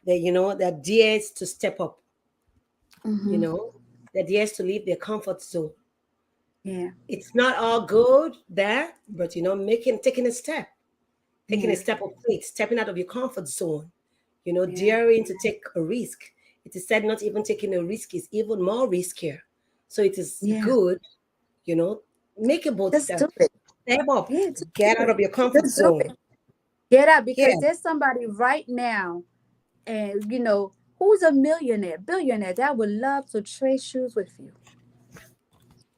that that dares to step up, you Hmm. know, that dares to leave their comfort zone. Yeah. It's not all good there, but making taking a Yeah. step of faith, stepping out of your comfort zone, Yeah. daring to take a risk. It is said not even taking a risk is even more riskier. So it is Yeah. good, you know, make a bold Just do step. it. Step up, Yeah. Just get do out it. of your comfort Just do zone. it. Get out Yeah, because there's somebody right now, and who's a millionaire, billionaire that would love to trade shoes with you.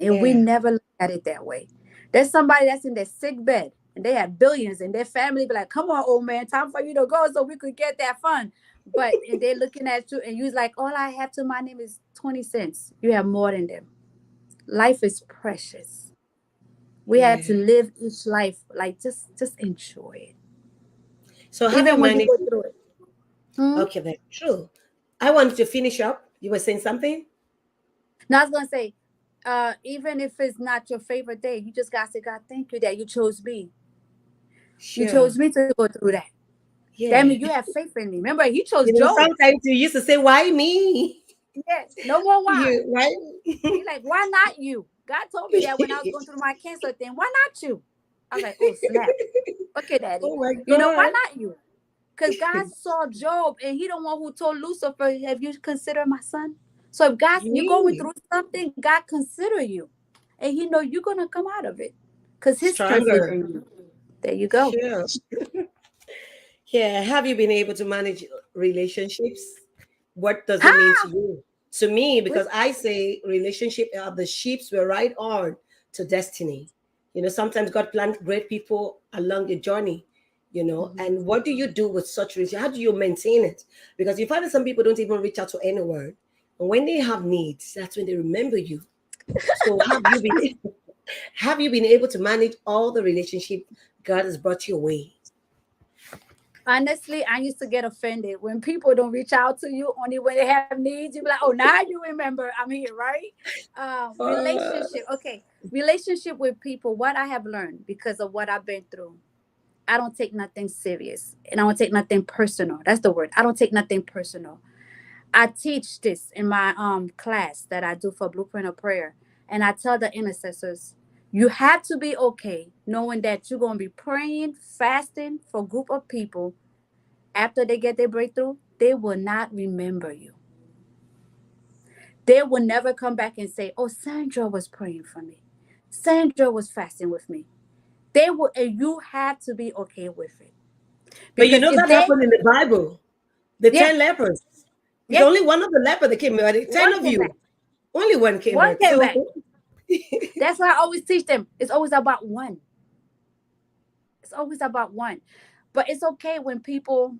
And we yeah, never look at it that way. There's somebody that's in their sick bed and they have billions and their family be like, come on, old man, time for you to go so we could get that fun. But and they're looking at you and you're like, all I have to my name is 20 cents. You have more than them. Life is precious. We have yeah. to live each life like just enjoy it. So have you Even when you managed? go through it. Hmm? Okay, then true. I wanted to finish up. You were saying something? Now I was gonna say, Even if it's not your favorite day, you just gotta say, God, thank you that you chose me. You Sure. chose me to go through that. That Yeah. means you have faith in me. Remember, he chose Job. Sometimes you used to say, why me? Yes, no more why. You, right? He like, why not you? God told me that when I was going through my cancer thing. Why not you? I was like, oh snap. Okay, Daddy. Oh my You know why God. not you? Because God saw Job, and He the one who told Lucifer, "Have you considered my son?" So if God, you're going Me. through something, God consider you, and He know you're gonna come out of it, because His strength is Stronger. in you. There you go. Sure. Yeah. Have you been able to manage relationships? What does it mean to Ha! you? To me, With because I say relationship are the sheeps we're right on to destiny. Sometimes God plants great people along the journey, Mhm. and what do you do with such relationship? How do you maintain it? Because you find that some people don't even reach out to anyone. And when they have needs, that's when they remember you. So have you been able to manage all the relationship God has brought your way? Honestly, I used to get offended when people don't reach out to you only when they have needs. You be like, "Oh, now you remember I'm here, right?" Uh, Relationship, okay. Relationship with people. What I have learned because of what I've been through, I don't take nothing serious, and I don't take nothing personal. That's the word. I don't take nothing personal. I teach this in my class that I do for Blueprint of Prayer, and I tell the intercessors, you have to be okay knowing that you're gonna be praying, fasting for a group of people. After they get their breakthrough, they will not remember you. They will never come back and say, "Oh, Sandra was praying for me. Sandra was fasting with me." They will, and you have to be okay with it. but Because if that they, happened in the Bible. The yeah, 10 lepers. It's yeah, only one of the leper that came back. 10 one of came you. back. Only one came One back. came So back. That's why I always teach them. It's always about one. It's always about one. But it's okay when people,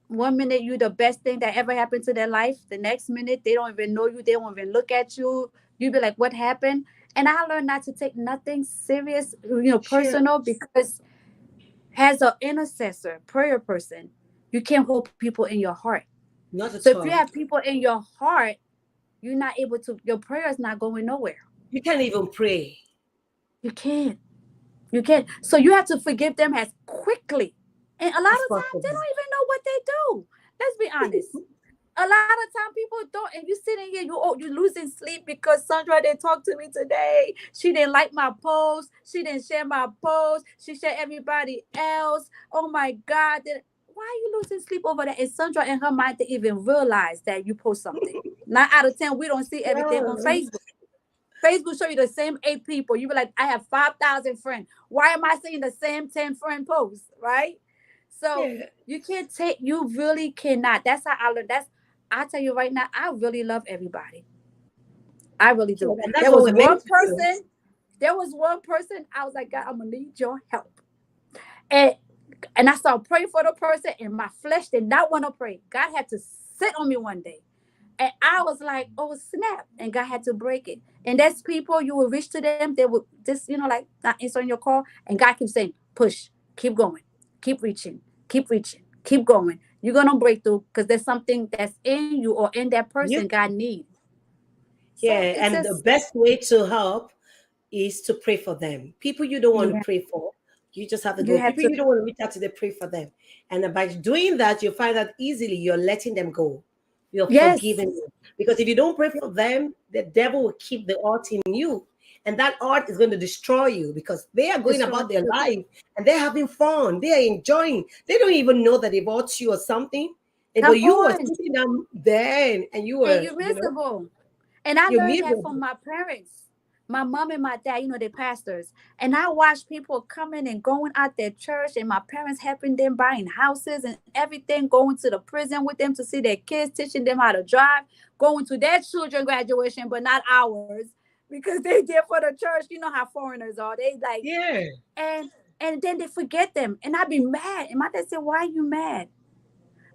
one minute you the best thing that ever happened to their life, the next minute they don't even know you, they don't even look at you. You be like, what happened? And I learned not to take nothing serious, sure. personal, because as an intercessor, prayer person, you can't hold people in your heart. Not So at if you all. have people in your heart, you're not able to, your prayer is not going nowhere. You can't even pray You can't. You can't. So you have to forgive them as quickly. And a lot as of times they possible. don't even know what they do. Let's be honest. A lot of time people don't, and you sitting here, you losing sleep because Sandra didn't talk to me today. She didn't like my post. She didn't share my post. She shared everybody else. Oh my God. Why are you losing sleep over that? And Sandra in her mind to even realize that you post something. 9 out of 10, we don't see everything on Yeah. Facebook. Facebook show you the same 8 people. You be like, I have 5,000 friends. Why am I seeing the same 10 friend posts? Right? So Yeah. you can't take, you really cannot. That's how I learned. I tell you right now, I really love everybody. I really Yeah. do. And that's what we're meant to do. There was one person, I was like, God, I'm gonna need your help. And and I started praying for the person, and my flesh did not want to pray. God had to sit on me one day. And I was like, oh snap. And God had to break it. And that's people you will reach to them, they will just, like not answering your call. And God keeps saying, push, keep going, keep reaching, keep going. You're gonna break through because there's something that's in you or in that person You, God needs. So yeah. it's And the just, best way to help is to pray for them. People you don't want to yeah, pray for, you just have to you go. have People to, you don't want to reach out to, they pray for them. And by doing that, you find that easily you're letting them go. You're yes, forgiving them. Because if you don't pray for them, the devil will keep the art in you. And that art is going to destroy you because they are going destroy about their you. life and they're having fun. They are enjoying. They don't even know that they've hurt you or something. But Come you were on. sitting down there and you And were, you're miserable. And I you're learned that from miserable. my parents. My mom and my dad, they're pastors. And I watched people coming and going out their church, and my parents helping them buying houses and everything, going to the prison with them to see their kids, teaching them how to drive, going to their children graduation, but not ours, because they there for the church. You know how foreigners are. They like, Yeah. and and then they forget them. And I'd be mad. And my dad said, why are you mad?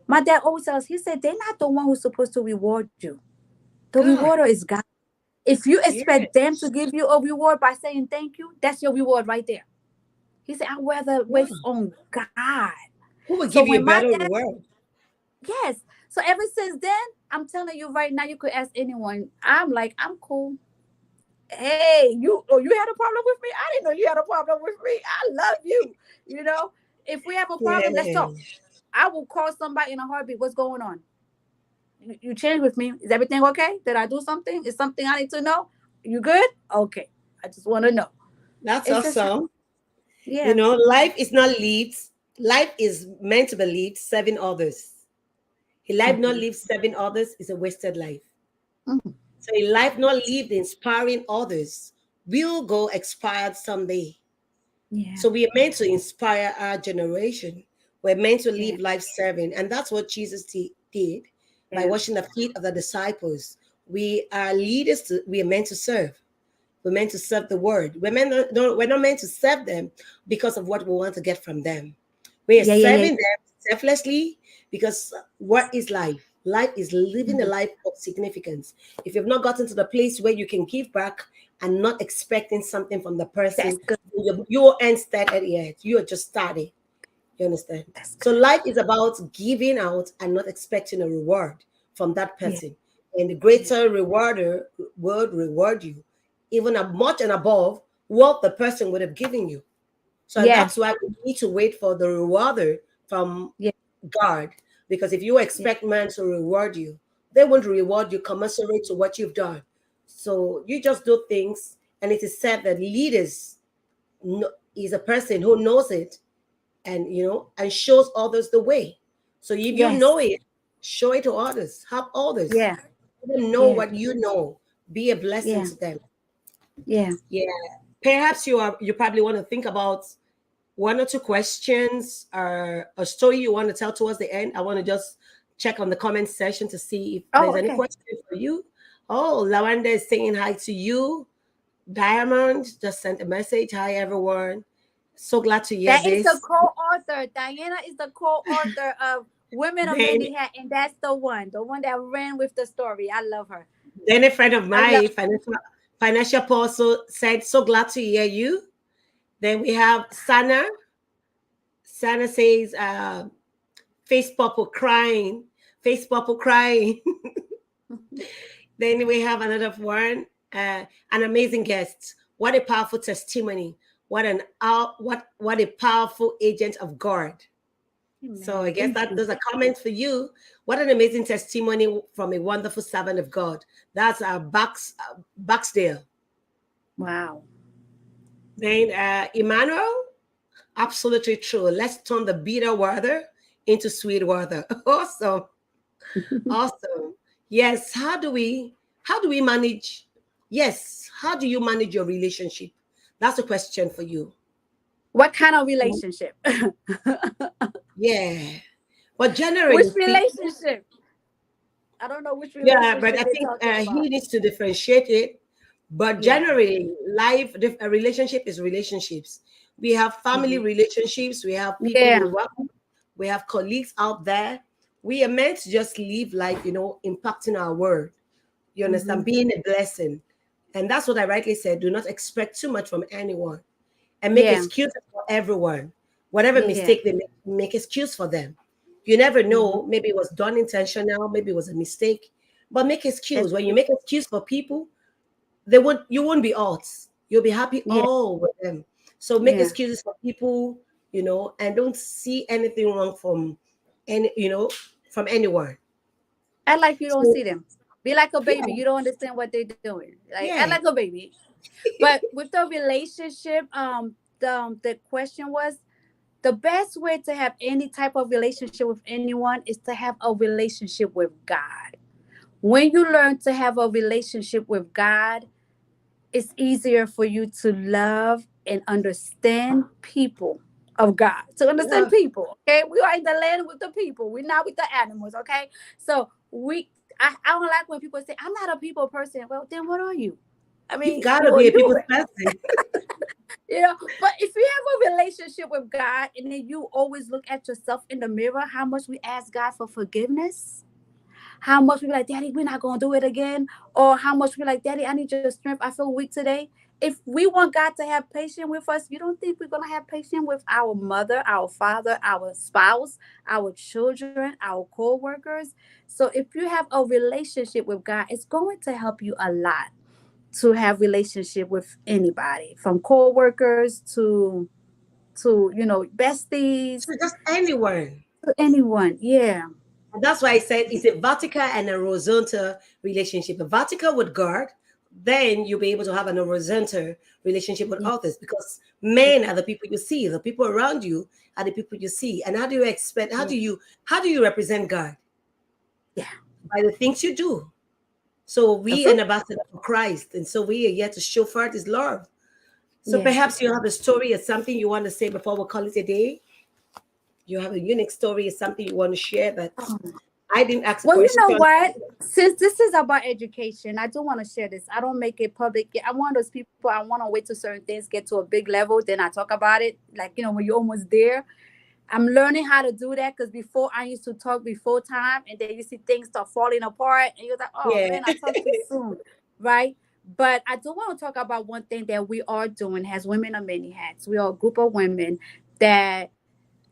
My dad always tells, he said, they're not the one who's supposed to reward you. The God. rewarder is God. If you Yeah. expect them to give you a reward by saying thank you, that's your reward right there. He said, I'd rather wait Wow. on God. Who will So give you when a my better dad, reward? yes. So ever since then, I'm telling you right now, you could ask anyone. I'm like, I'm cool. Hey, you had a problem with me? I didn't know you had a problem with me. I love you. You know, if we have a problem, let's Yeah. talk. I will call somebody in a heartbeat. What's going on? You changed with me. Is everything okay? Did I do something? Is something I need to know? You good? Okay. I just want to know. That's It's just awesome. yeah. Life is not lived. Life is meant to be lived serving others. A life not Hmm. lived serving others is a wasted life. Hmm. So a life not lived inspiring others will go expired someday. Yeah. So we are meant to inspire our generation. We're meant to Yeah. live life serving. And that's what Jesus did by Yeah. washing the feet of the disciples. We are leaders, we are meant to serve. We're meant to serve the word. We're not meant to serve them because of what we want to get from them. We are Yeah. Yeah. Yeah. serving them selflessly because what is life? Life is living a Mhm. life of significance. If you've not gotten to the place where you can give back and not expecting something from the That's person, good. you ain't started yet. You are just starting. You understand? That's So good. life is about giving out and not expecting a reward from that Yeah. person. And the Yeah. greater rewarder will reward you, even much and above what the person would have given you. So and Yeah. that's why we need to wait for the rewarder from Yeah. God. Because if you Yeah. expect man to reward you, they won't reward you commensurate to what you've done. So you just do things, and it is said that leaders is a person who knows it and and shows others the way. So if you Yes. know it, show it to others, help others. Yeah. Let them know Yeah. what you know. Be a blessing Yeah. to them. Yeah. Yeah. Perhaps you probably want to think about one or two questions or a story you want to tell towards the end. I want to just check on the comment section to see if Oh, there's any okay. question for you. Oh, Lawanda is saying hi to you. Diamond just sent a message. Hi everyone. So glad to hear That is the this. co-author. Diana is the co-author of Women of Then Many Hat, and that's the one that ran with the story. I love her. Then a friend of I love. mine, financial apostle, said, "So glad to hear you." Then we have Sana. Sana says, "Face purple crying, face purple crying." Then we have another one, an amazing guest. What a powerful testimony! What a powerful agent of God. So I Amen. guess Thank that you. there's a comment for you. What an amazing testimony from a wonderful servant of God. That's our Baxdale. Wow. Then Emmanuel, absolutely true. Let's turn the bitter water into sweet water. Awesome. Awesome. Yes. How do we manage? Yes. How do you manage your relationship? That's a question for you. What kind of relationship? Yeah. But Which generally speaking, relationship? I don't know which yeah, but relationship I they're think talking he about. needs to differentiate it. But Yeah. generally, a relationship is relationships. We have family Mhm. relationships. We have people we Yeah. work with. We have colleagues out there. We are meant to just live life, impacting our world. You Hmm. understand? Being a blessing. And that's what I rightly said. Do not expect too much from anyone and make Yeah. excuses for everyone. Whatever Yeah. mistake they make excuse for them. You never Hmm. know. Maybe it was done intentional. Maybe it was a mistake. But make That's excuse. When you true. make excuse for people, you won't be odds. You'll be happy Yeah. all with them. So make Yeah. excuses for people, and don't see anything wrong any, from anyone. Act like you don't So see them. Be like a baby. yeah, You don't understand what they're doing. Like act like yeah. a baby. But with the relationship, the question was the best way to have any type of relationship with anyone is to have a relationship with God. When you learn to have a relationship with God, it's easier for you to love and understand people of God. To understand Yeah. people. Okay. We are in the land with the people. We're not with the animals. Okay. So I don't like when people say, I'm not a people person. Well, then what are you? I You've mean, got to you're be a people's human. person. But if you have a relationship with God and then you always look at yourself in the mirror, how much we ask God for forgiveness, how much we be like, Daddy, we're not gonna do it again, or how much we like, Daddy, I need your strength. I feel weak today. If we want God to have patience with us, you don't think we're gonna have patience with our mother, our father, our spouse, our children, our co-workers? So if you have a relationship with God, it's going to help you a lot to have relationship with anybody, from co-workers to besties, So just anyone. to anyone. Yeah. And that's why I said it's a vertical and a horizontal relationship. A vertical with God, then you'll be able to have an horizontal relationship with Yeah. others because men are the people you see, the people around you are the people you see. And how do you expect, Yeah. how do you represent God? Yeah. By the things you do. So The we fruit. an ambassador for Christ, and so we are here to show forth his love. So Yes. perhaps you have a story or something you want to say before we call it a day. You have a unique story or something you want to share that Um, I didn't ask a well, you question know to. what? Since this is about education, I do want to share this. I don't make it public. I'm one of those people. I want to wait till certain things get to a big level, then I talk about it. Like, when you're almost there. I'm learning how to do that because before I used to talk before time, and then you see things start falling apart, and you're like, oh Yeah. man, I talked too soon, right? But I do want to talk about one thing that we are doing as women of many hats. We are a group of women that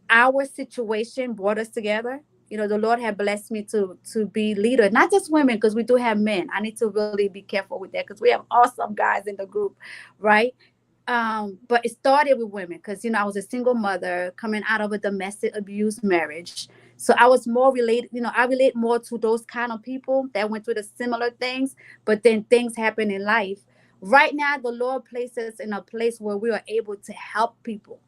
our situation brought us together. The Lord had blessed me to be leader, not just women, because we do have men. I need to really be careful with that because we have awesome guys in the group, right? But it started with women because I was a single mother coming out of a domestic abuse marriage. So I was more related, I relate more to those kind of people that went through the similar things, but then things happen in life. Right now, the Lord placed us in a place where we are able to help people.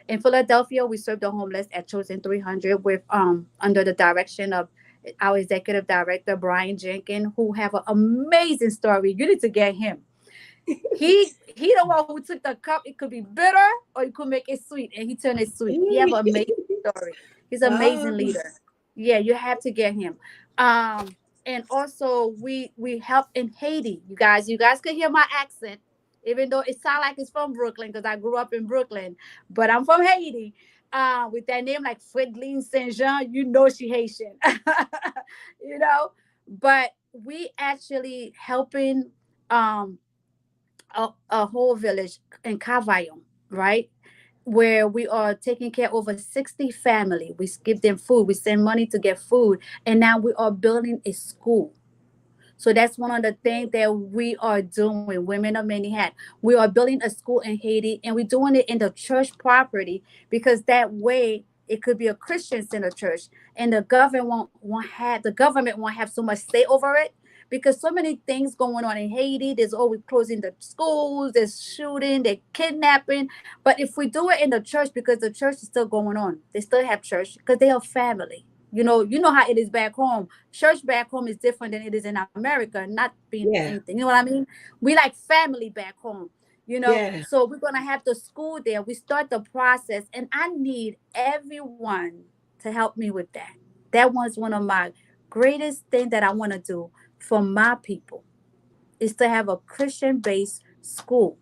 In Philadelphia, we serve the homeless at Chosen 300 with under the direction of our executive director Brian Jenkins, who have an amazing story. You need to get him. He the one who took the cup. It could be bitter or you could make it sweet, and he turned it sweet. He have an amazing story. He's an Wow. amazing leader. Yeah, you have to get him. Um, and also we help in Haiti. You guys could hear my accent, even though it sounds like it's from Brooklyn because I grew up in Brooklyn, but I'm from Haiti. With that name like Freudline Saint Jean, she Haitian. you know, but we actually helping um a whole village in Cavaillon, right? Where we are taking care of over 60 family. We give them food. We send money to get food. And now we are building a school. So that's one of the things that we are doing, Women of Many Hats. We are building a school in Haiti, and we're doing it in the church property because that way it could be a Christian center church, and the government won't have so much say over it because so many things going on in Haiti. There's always closing the schools, there's shooting, they're kidnapping. But if we do it in the church, because the church is still going on, they still have church because they are family. You know how it is back home. Church back home is different than it is in America, not being Yeah. anything. You know what I mean? We like family back home, Yeah. so we're gonna have the school there. We start the process, and I need everyone to help me with that. That was one of my greatest things that I want to do for my people is to have a Christian based school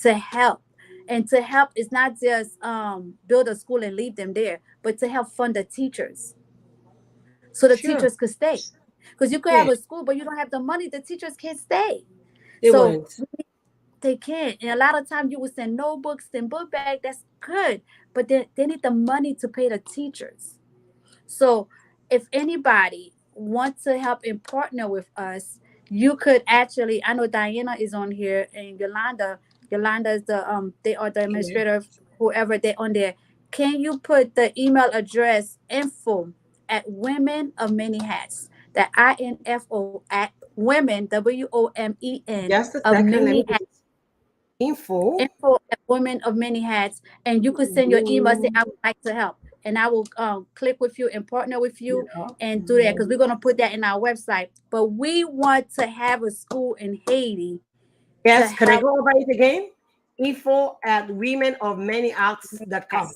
to help. And to help is not just build a school and leave them there, but to help fund the teachers so the Sure. teachers could stay. Because you could Yeah. have a school, but you don't have the money, the teachers can't stay. They So won't. they can't. And a lot of times you would send notebooks and book bag, that's good. But they need the money to pay the teachers. So if anybody wants to help and partner with us, you could actually, I know Diana is on here and Yolanda. Yolanda is they are the Yeah. administrator, whoever they on there. Can you put the email address info at Women of Many Hats? The info at women, WOMEN Just a of second. Let me many put it. Info. info at Women of Many Hats, and you could send your email, say I would like to help, and I will click with you and partner with you and do that because we're gonna put that in our website. But we want to have a school in Haiti to Yes. Can I help go over it again? Info at womenofmanyarts.com.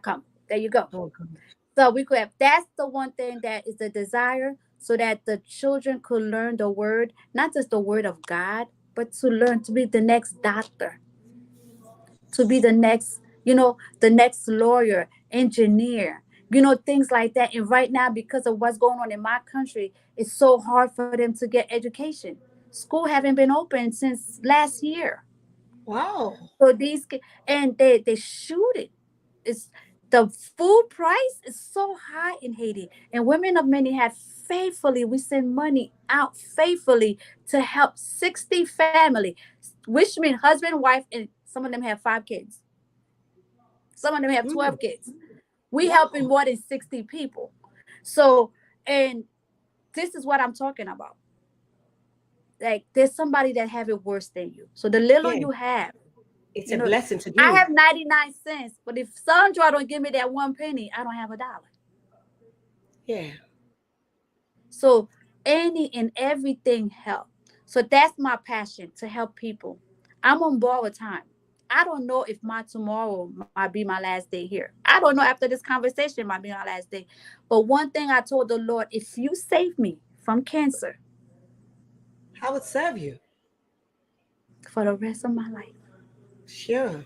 com. There you go. Oh, God. So we could have that's the one thing that is the desire, so that the children could learn the word, not just the word of God, but to learn to be the next doctor, to be the next lawyer, engineer, things like that. And right now, because of what's going on in my country, it's so hard for them to get education. School haven't been open since last year. Wow. So and they shoot it. It's the food price is so high in Haiti, and women of many had faithfully, we send money out faithfully to help 60 family, which means husband, wife, and some of them have 5 kids. Some of them have 12 Mm. kids. We helping Wow. more than 60 people. So, and this is what I'm talking about. Like, there's somebody that have it worse than you. So the little Yeah. you have, It's you a know, blessing to I give. have 99 cents, but if Sandra don't give me that 1 penny, I don't have a dollar. Yeah. So any and everything help. So that's my passion, to help people. I'm on borrowed time. I don't know if my tomorrow might be my last day here. I don't know, after this conversation might be my last day. But one thing I told the Lord, if you save me from cancer How would serve you? for the rest of my life, Sure.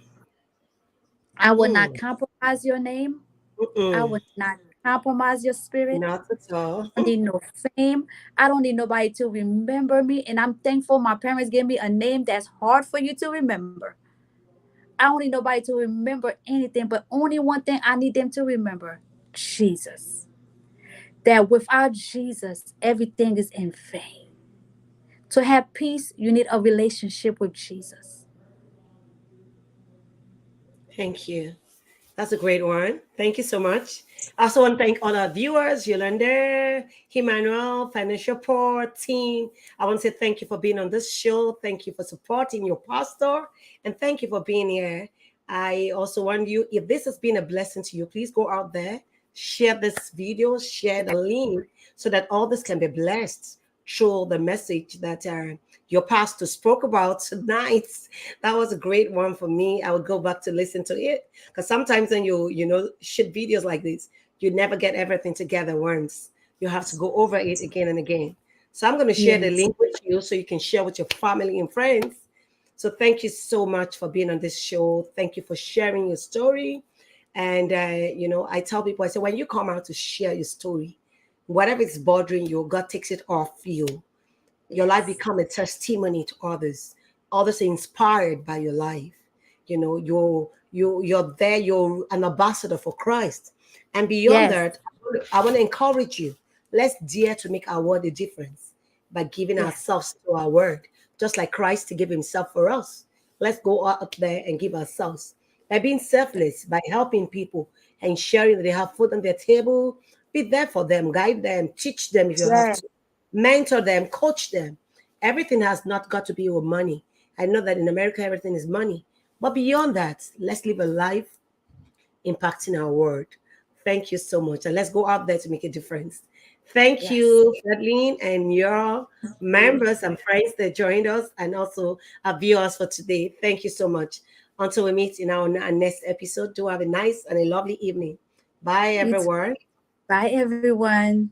I will not Mm. compromise your name. I Mm-mm. will not compromise your spirit. Not at all. I don't need no fame. I don't need nobody to remember me. And I'm thankful my parents gave me a name that's hard for you to remember. I don't need nobody to remember anything, but only one thing I need them to remember: Jesus. That without Jesus, everything is in vain. To have peace, you need a relationship with Jesus. Thank you. That's a great one. Thank you so much. I also want to thank all our viewers, Yolanda, Emmanuel, Financial Port team. I want to say thank you for being on this show. Thank you for supporting your pastor. And thank you for being here. I also want you, if this has been a blessing to you, please go out there, share this video, share the link so that all this can be blessed through the message that your pastor spoke about tonight. That was a great one for me. I would go back to listen to it because sometimes when you shoot videos like this, you never get everything together once. You have to go over it again and again. So I'm going to share the Yes. link with you so you can share with your family and friends. So thank you so much for being on this show. Thank you for sharing your story. And I tell people, I say, when you come out to share your story, whatever is bothering you, God takes it off you. Your life Yes. become a testimony to others. Others are inspired by your life. You're there, you're an ambassador for Christ. And beyond Yes. that, I want to encourage you. Let's dare to make our word a difference by giving Yes. ourselves to our word, just like Christ to give himself for us. Let's go out there and give ourselves by being selfless, by helping people and sharing that they have food on their table. Be there for them, guide them, teach them if you have Yes. to, mentor them, coach them. Everything has not got to be with money. I know that in America, everything is money. But beyond that, let's live a life impacting our world. Thank you so much. And let's go out there to make a difference. Thank Yes. you, Fredline, and your members and friends that joined us, and also our viewers for today. Thank you so much. Until we meet in our next episode, do have a nice and a lovely evening. Bye, You too. everyone. Bye, everyone.